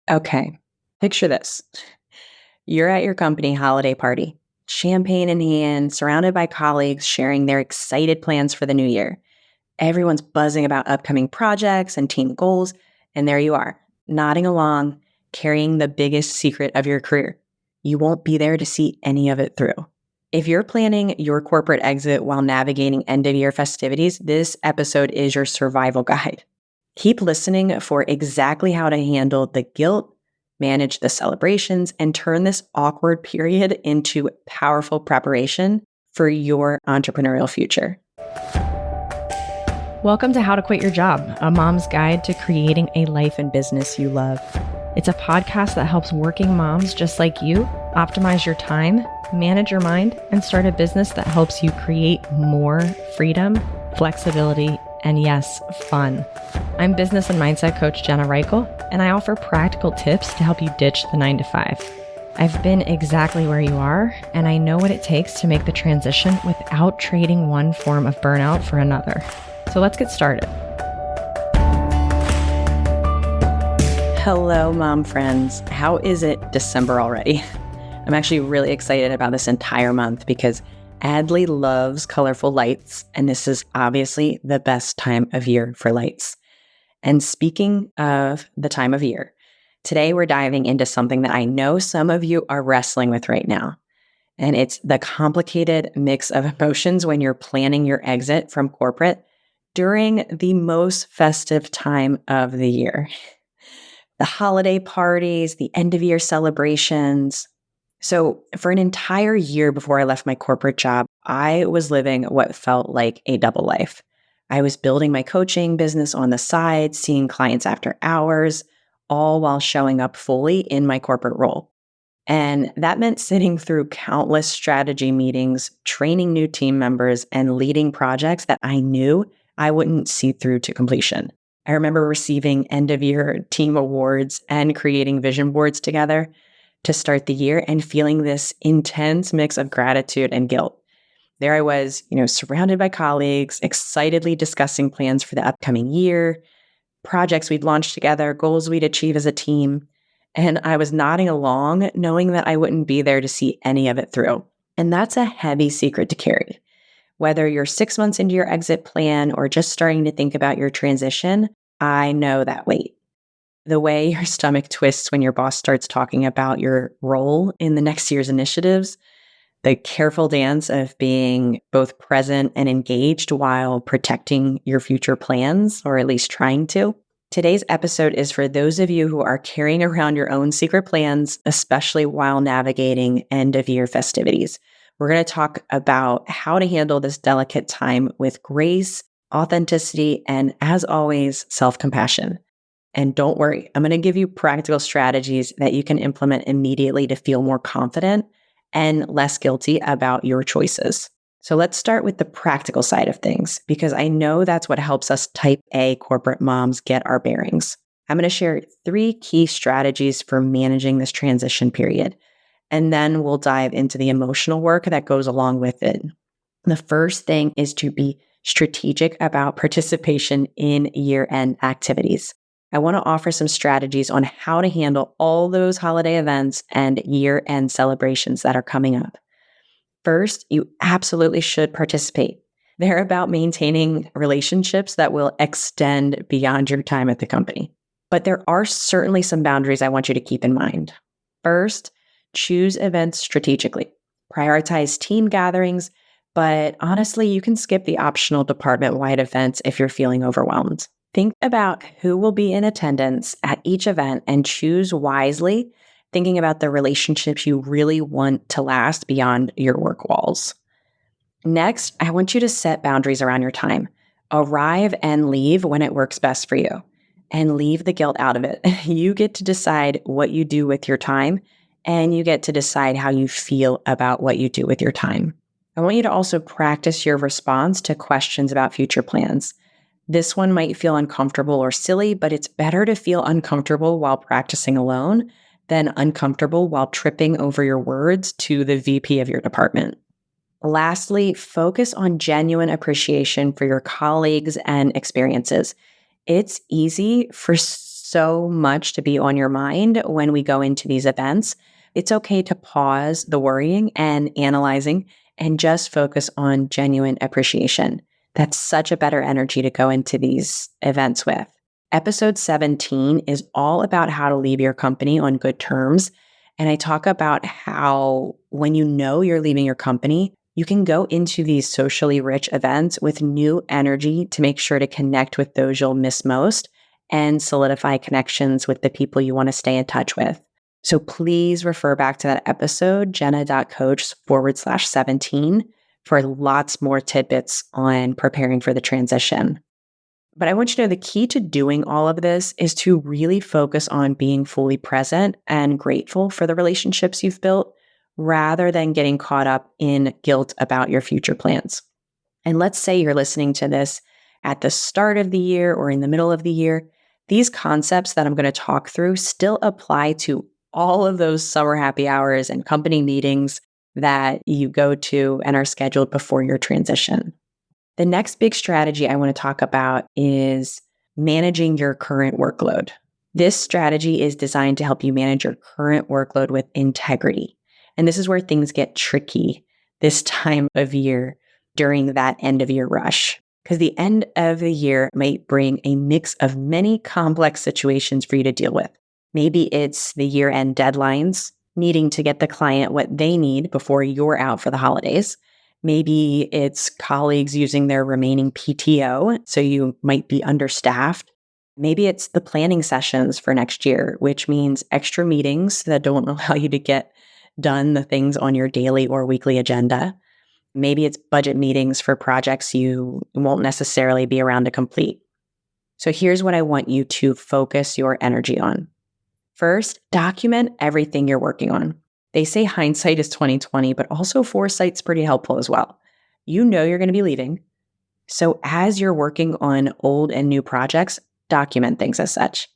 Okay, picture this. You're at your company holiday party, champagne in hand, surrounded by colleagues sharing their excited plans for the new year. Everyone's buzzing about upcoming projects and team goals, and there you are, nodding along, carrying the biggest secret of your career. You won't be there to see any of it through. If you're planning your corporate exit while navigating end of year festivities, this episode is your survival guide. Keep listening for exactly how to handle the guilt, manage the celebrations, and turn this awkward period into powerful preparation for your entrepreneurial future. Welcome to How to Quit Your Job, a mom's guide to creating a life and business you love. It's a podcast that helps working moms just like you optimize your time, manage your mind, and start a business that helps you create more freedom, flexibility, and yes, fun. I'm business and mindset coach Jenna Reichel, and I offer practical tips to help you ditch the 9-to-5. I've been exactly where you are, and I know what it takes to make the transition without trading one form of burnout for another. So let's get started. Hello, mom friends. How is it December already? I'm actually really excited about this entire month because Adley loves colorful lights, and this is obviously the best time of year for lights. And speaking of the time of year, today we're diving into something that I know some of you are wrestling with right now. And it's the complicated mix of emotions when you're planning your exit from corporate during the most festive time of the year. The holiday parties, the end of year celebrations. So for an entire year before I left my corporate job, I was living what felt like a double life. I was building my coaching business on the side, seeing clients after hours, all while showing up fully in my corporate role. And that meant sitting through countless strategy meetings, training new team members, and leading projects that I knew I wouldn't see through to completion. I remember receiving end-of-year team awards and creating vision boards together to start the year and feeling this intense mix of gratitude and guilt. There I was, surrounded by colleagues, excitedly discussing plans for the upcoming year, projects we'd launch together, goals we'd achieve as a team. And I was nodding along, knowing that I wouldn't be there to see any of it through. And that's a heavy secret to carry. Whether you're 6 months into your exit plan or just starting to think about your transition, I know that weight. The way your stomach twists when your boss starts talking about your role in the next year's initiatives, the careful dance of being both present and engaged while protecting your future plans, or at least trying to. Today's episode is for those of you who are carrying around your own secret plans, especially while navigating end-of-year festivities. We're going to talk about how to handle this delicate time with grace, authenticity, and as always, self-compassion. And don't worry, I'm going to give you practical strategies that you can implement immediately to feel more confident and less guilty about your choices. So let's start with the practical side of things, because I know that's what helps us type A corporate moms get our bearings. I'm going to share 3 key strategies for managing this transition period, and then we'll dive into the emotional work that goes along with it. The first thing is to be strategic about participation in year-end activities. I want to offer some strategies on how to handle all those holiday events and year-end celebrations that are coming up. First, you absolutely should participate. They're about maintaining relationships that will extend beyond your time at the company. But there are certainly some boundaries I want you to keep in mind. First, choose events strategically. Prioritize team gatherings, but honestly, you can skip the optional department-wide events if you're feeling overwhelmed. Think about who will be in attendance at each event and choose wisely, thinking about the relationships you really want to last beyond your work walls. Next, I want you to set boundaries around your time. Arrive and leave when it works best for you, and leave the guilt out of it. You get to decide what you do with your time, and you get to decide how you feel about what you do with your time. I want you to also practice your response to questions about future plans. This one might feel uncomfortable or silly, but it's better to feel uncomfortable while practicing alone than uncomfortable while tripping over your words to the VP of your department. Lastly, focus on genuine appreciation for your colleagues and experiences. It's easy for so much to be on your mind when we go into these events. It's okay to pause the worrying and analyzing and just focus on genuine appreciation. That's such a better energy to go into these events with. Episode 17 is all about how to leave your company on good terms. And I talk about how when you know you're leaving your company, you can go into these socially rich events with new energy to make sure to connect with those you'll miss most and solidify connections with the people you want to stay in touch with. So please refer back to that episode, jenna.coach/17, for lots more tidbits on preparing for the transition. But I want you to know the key to doing all of this is to really focus on being fully present and grateful for the relationships you've built rather than getting caught up in guilt about your future plans. And let's say you're listening to this at the start of the year or in the middle of the year. These concepts that I'm going to talk through still apply to all of those summer happy hours and company meetings that you go to and are scheduled before your transition. The next big strategy I want to talk about is managing your current workload. This strategy is designed to help you manage your current workload with integrity. And this is where things get tricky this time of year during that end of year rush. Because the end of the year might bring a mix of many complex situations for you to deal with. Maybe it's the year-end deadlines, needing to get the client what they need before you're out for the holidays. Maybe it's colleagues using their remaining PTO, so you might be understaffed. Maybe it's the planning sessions for next year, which means extra meetings that don't allow you to get done the things on your daily or weekly agenda. Maybe it's budget meetings for projects you won't necessarily be around to complete. So here's what I want you to focus your energy on. First, document everything you're working on. They say hindsight is 20/20, but also foresight's pretty helpful as well. You know you're going to be leaving. So as you're working on old and new projects, document things as such.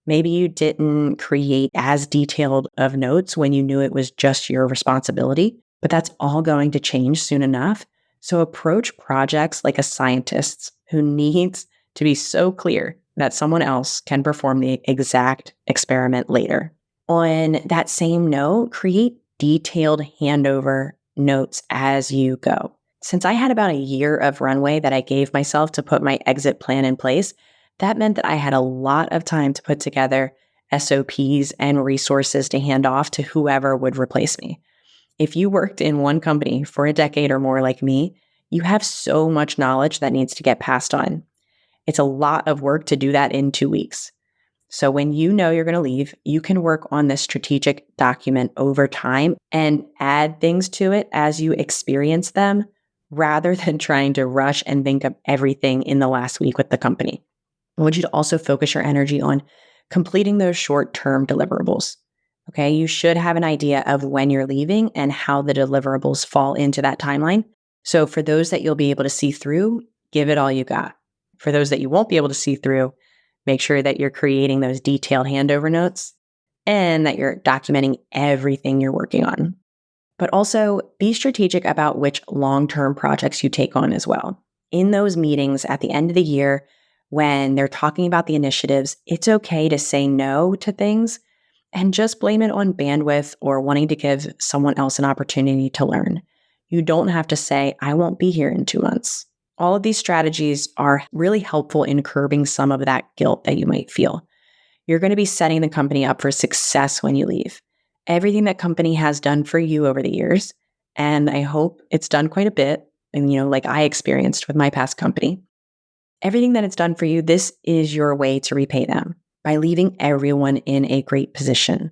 Maybe you didn't create as detailed of notes when you knew it was just your responsibility, but that's all going to change soon enough. So approach projects like a scientist who needs to be so clear that someone else can perform the exact experiment later. On that same note, create detailed handover notes as you go. Since I had about a year of runway that I gave myself to put my exit plan in place, that meant that I had a lot of time to put together SOPs and resources to hand off to whoever would replace me. If you worked in one company for a decade or more like me, you have so much knowledge that needs to get passed on. It's a lot of work to do that in 2 weeks. So when you know you're going to leave, you can work on this strategic document over time and add things to it as you experience them rather than trying to rush and think of everything in the last week with the company. I want you to also focus your energy on completing those short-term deliverables. Okay, you should have an idea of when you're leaving and how the deliverables fall into that timeline. So for those that you'll be able to see through, give it all you got. For those that you won't be able to see through, make sure that you're creating those detailed handover notes and that you're documenting everything you're working on. But also be strategic about which long-term projects you take on as well. In those meetings at the end of the year, when they're talking about the initiatives, it's okay to say no to things and just blame it on bandwidth or wanting to give someone else an opportunity to learn. You don't have to say, I won't be here in 2 months. All of these strategies are really helpful in curbing some of that guilt that you might feel. You're going to be setting the company up for success when you leave. Everything that company has done for you over the years, and I hope it's done quite a bit, and like I experienced with my past company, everything that it's done for you, this is your way to repay them by leaving everyone in a great position.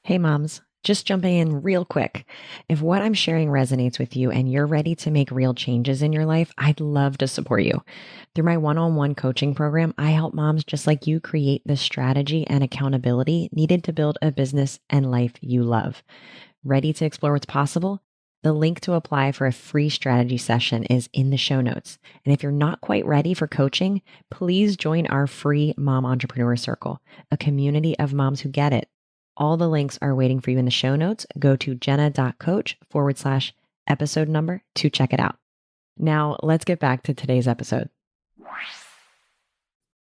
Hey moms, just jumping in real quick. If what I'm sharing resonates with you and you're ready to make real changes in your life, I'd love to support you. Through my one-on-one coaching program, I help moms just like you create the strategy and accountability needed to build a business and life you love. Ready to explore what's possible? The link to apply for a free strategy session is in the show notes. And if you're not quite ready for coaching, please join our free Mom Entrepreneur Circle, a community of moms who get it. All the links are waiting for you in the show notes. Go to jenna.coach/episode number to check it out. Now, let's get back to today's episode.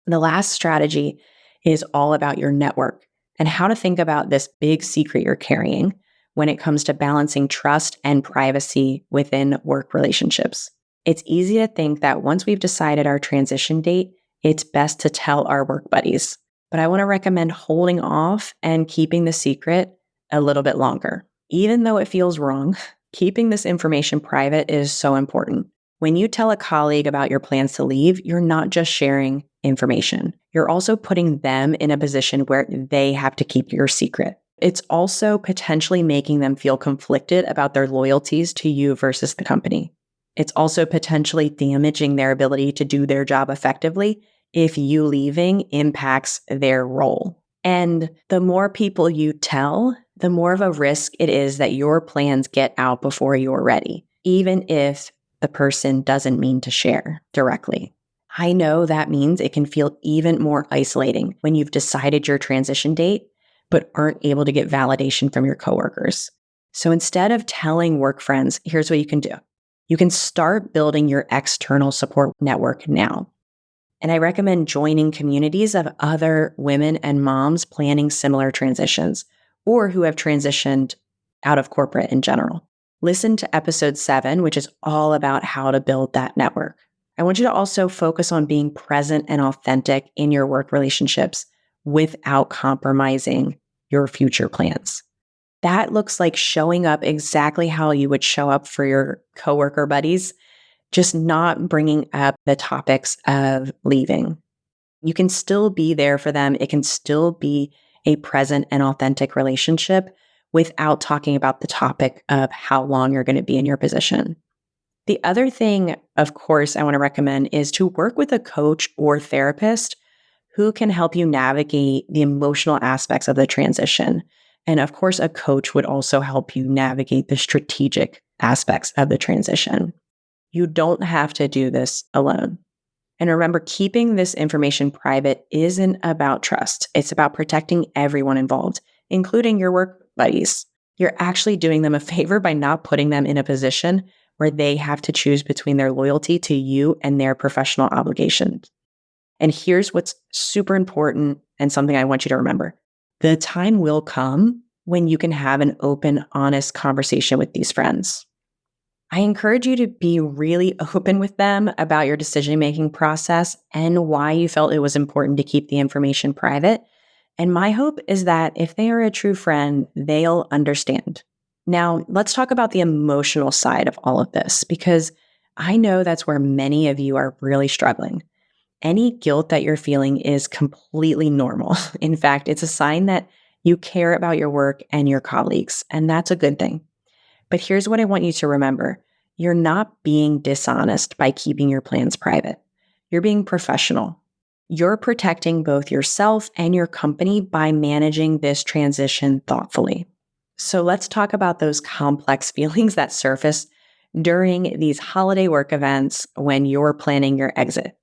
The last strategy is all about your network and how to think about this big secret you're carrying when it comes to balancing trust and privacy within work relationships. It's easy to think that once we've decided our transition date, it's best to tell our work buddies. But I want to recommend holding off and keeping the secret a little bit longer. Even though it feels wrong, keeping this information private is so important. When you tell a colleague about your plans to leave, you're not just sharing information. You're also putting them in a position where they have to keep your secret. It's also potentially making them feel conflicted about their loyalties to you versus the company. It's also potentially damaging their ability to do their job effectively if you leaving impacts their role. And the more people you tell, the more of a risk it is that your plans get out before you're ready, even if the person doesn't mean to share directly. I know that means it can feel even more isolating when you've decided your transition date, but aren't able to get validation from your coworkers. So instead of telling work friends, here's what you can do. You can start building your external support network now. And I recommend joining communities of other women and moms planning similar transitions or who have transitioned out of corporate in general. Listen to episode 7, which is all about how to build that network. I want you to also focus on being present and authentic in your work relationships without compromising your future plans. That looks like showing up exactly how you would show up for your coworker buddies, just not bringing up the topics of leaving. You can still be there for them. It can still be a present and authentic relationship without talking about the topic of how long you're going to be in your position. The other thing, of course, I want to recommend is to work with a coach or therapist who can help you navigate the emotional aspects of the transition. And of course, a coach would also help you navigate the strategic aspects of the transition. You don't have to do this alone. And remember, keeping this information private isn't about trust. It's about protecting everyone involved, including your work buddies. You're actually doing them a favor by not putting them in a position where they have to choose between their loyalty to you and their professional obligations. And here's what's super important and something I want you to remember. The time will come when you can have an open, honest conversation with these friends. I encourage you to be really open with them about your decision-making process and why you felt it was important to keep the information private. And my hope is that if they are a true friend, they'll understand. Now, let's talk about the emotional side of all of this, because I know that's where many of you are really struggling. Any guilt that you're feeling is completely normal. In fact, it's a sign that you care about your work and your colleagues, and that's a good thing. But here's what I want you to remember. You're not being dishonest by keeping your plans private. You're being professional. You're protecting both yourself and your company by managing this transition thoughtfully. So let's talk about those complex feelings that surface during these holiday work events when you're planning your exit.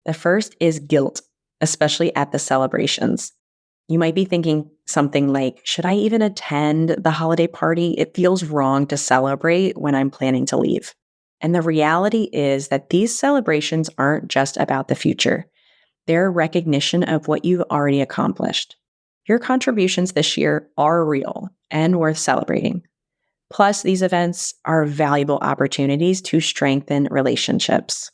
The first is guilt, especially at the celebrations. You might be thinking something like, should I even attend the holiday party? It feels wrong to celebrate when I'm planning to leave. And the reality is that these celebrations aren't just about the future. They're a recognition of what you've already accomplished. Your contributions this year are real and worth celebrating. Plus, these events are valuable opportunities to strengthen relationships.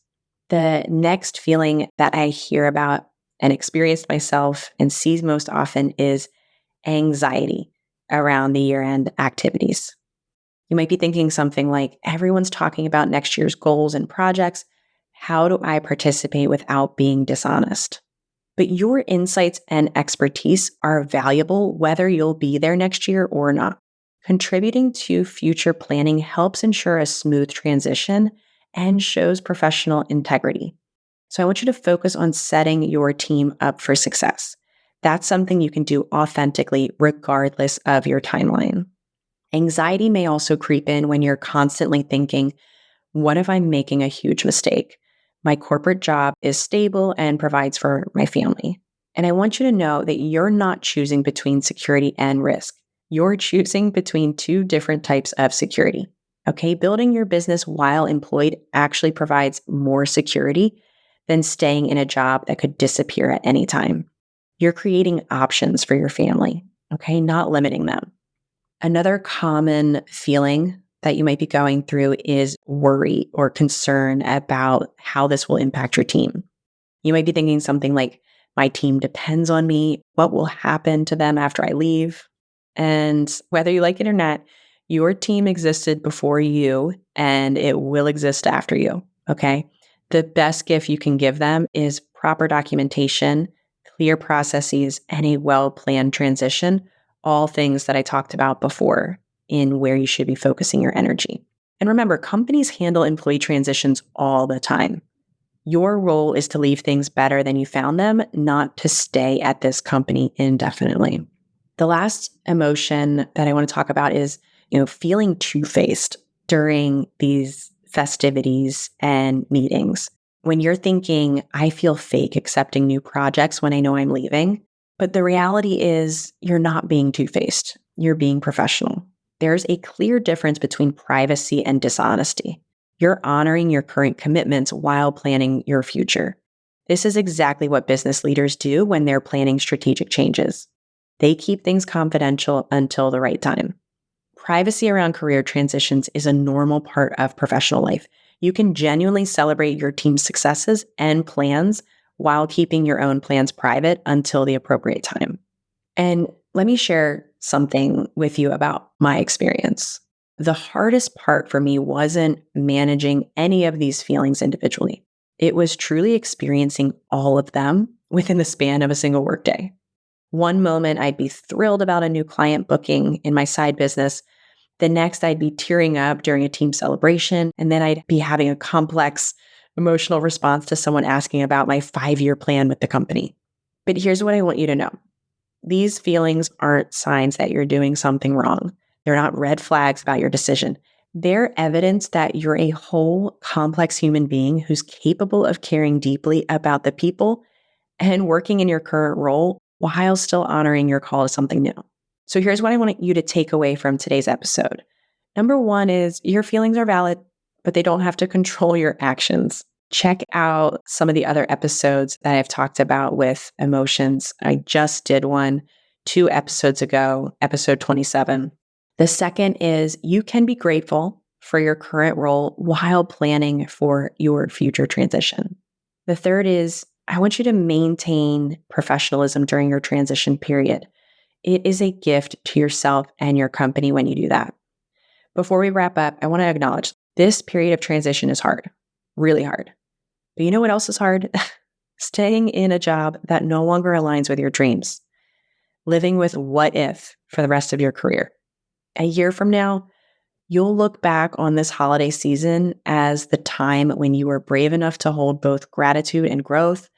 The next feeling that I hear about and experienced myself and see most often is anxiety around the year-end activities. You might be thinking something like, everyone's talking about next year's goals and projects. How do I participate without being dishonest? But your insights and expertise are valuable whether you'll be there next year or not. Contributing to future planning helps ensure a smooth transition and shows professional integrity. So I want you to focus on setting your team up for success. That's something you can do authentically regardless of your timeline. Anxiety may also creep in when you're constantly thinking, what if I'm making a huge mistake? My corporate job is stable and provides for my family. And I want you to know that you're not choosing between security and risk. You're choosing between two different types of security. Okay, building your business while employed actually provides more security than staying in a job that could disappear at any time. You're creating options for your family, okay, not limiting them. Another common feeling that you might be going through is worry or concern about how this will impact your team. You might be thinking something like, my team depends on me. What will happen to them after I leave? And whether you like it or not, your team existed before you and it will exist after you. Okay. The best gift you can give them is proper documentation, clear processes, and a well planned transition. All things that I talked about before in where you should be focusing your energy. And remember, companies handle employee transitions all the time. Your role is to leave things better than you found them, not to stay at this company indefinitely. The last emotion that I want to talk about is, feeling two-faced during these festivities and meetings. When you're thinking, I feel fake accepting new projects when I know I'm leaving, but the reality is you're not being two-faced. You're being professional. There's a clear difference between privacy and dishonesty. You're honoring your current commitments while planning your future. This is exactly what business leaders do when they're planning strategic changes. They keep things confidential until the right time. Privacy around career transitions is a normal part of professional life. You can genuinely celebrate your team's successes and plans while keeping your own plans private until the appropriate time. And let me share something with you about my experience. The hardest part for me wasn't managing any of these feelings individually. It was truly experiencing all of them within the span of a single workday. One moment I'd be thrilled about a new client booking in my side business. The next I'd be tearing up during a team celebration. And then I'd be having a complex emotional response to someone asking about my 5-year plan with the company. But here's what I want you to know. These feelings aren't signs that you're doing something wrong. They're not red flags about your decision. They're evidence that you're a whole, complex human being who's capable of caring deeply about the people and working in your current role while still honoring your call to something new. So here's what I want you to take away from today's episode. Number one is your feelings are valid, but they don't have to control your actions. Check out some of the other episodes that I've talked about with emotions. I just did one 2 episodes ago, episode 27. The second is you can be grateful for your current role while planning for your future transition. The third is I want you to maintain professionalism during your transition period. It is a gift to yourself and your company when you do that. Before we wrap up, I want to acknowledge this period of transition is hard, really hard. But you know what else is hard? Staying in a job that no longer aligns with your dreams. Living with what if for the rest of your career. A year from now, you'll look back on this holiday season as the time when you were brave enough to hold both gratitude and growth,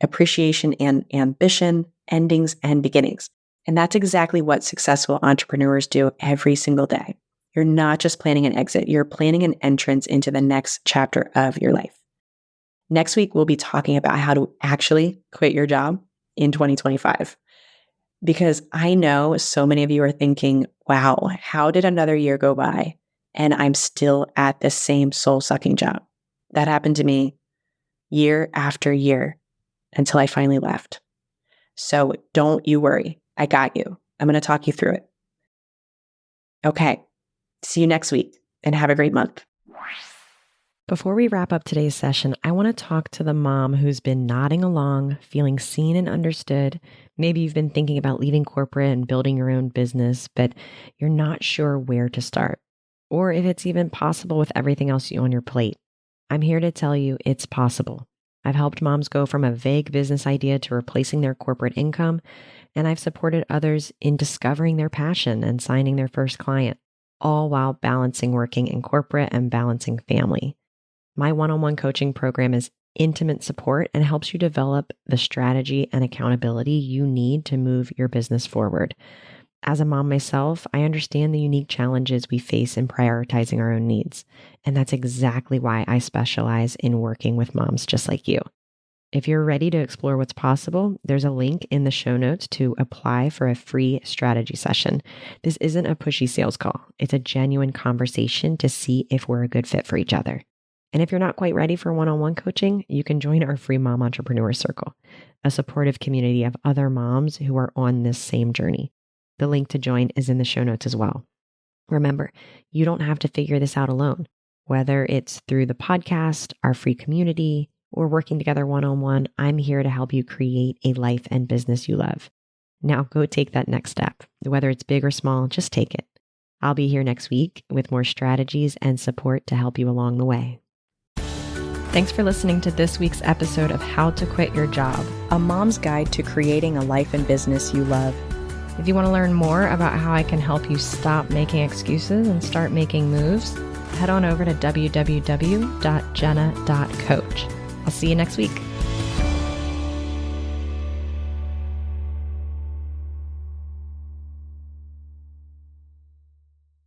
appreciation and ambition, endings and beginnings. And that's exactly what successful entrepreneurs do every single day. You're not just planning an exit, you're planning an entrance into the next chapter of your life. Next week, we'll be talking about how to actually quit your job in 2025. Because I know so many of you are thinking, wow, how did another year go by and I'm still at the same soul-sucking job? That happened to me year after year until I finally left. So don't you worry. I got you. I'm going to talk you through it. Okay. See you next week and have a great month. Before we wrap up today's session, I want to talk to the mom who's been nodding along, feeling seen and understood. Maybe you've been thinking about leaving corporate and building your own business, but you're not sure where to start, or if it's even possible with everything else on your plate. I'm here to tell you it's possible. I've helped moms go from a vague business idea to replacing their corporate income, and I've supported others in discovering their passion and signing their first client, all while balancing working in corporate and balancing family. My one-on-one coaching program is intimate support and helps you develop the strategy and accountability you need to move your business forward. As a mom myself, I understand the unique challenges we face in prioritizing our own needs. And that's exactly why I specialize in working with moms just like you. If you're ready to explore what's possible, there's a link in the show notes to apply for a free strategy session. This isn't a pushy sales call. It's a genuine conversation to see if we're a good fit for each other. And if you're not quite ready for one-on-one coaching, you can join our free Mom Entrepreneur Circle, a supportive community of other moms who are on this same journey. The link to join is in the show notes as well. Remember, you don't have to figure this out alone. Whether it's through the podcast, our free community, or working together one-on-one, I'm here to help you create a life and business you love. Now go take that next step. Whether it's big or small, just take it. I'll be here next week with more strategies and support to help you along the way. Thanks for listening to this week's episode of How to Quit Your Job, A mom's guide to creating a life and business you love. If you want to learn more about how I can help you stop making excuses and start making moves, head on over to www.jenna.coach. I'll see you next week.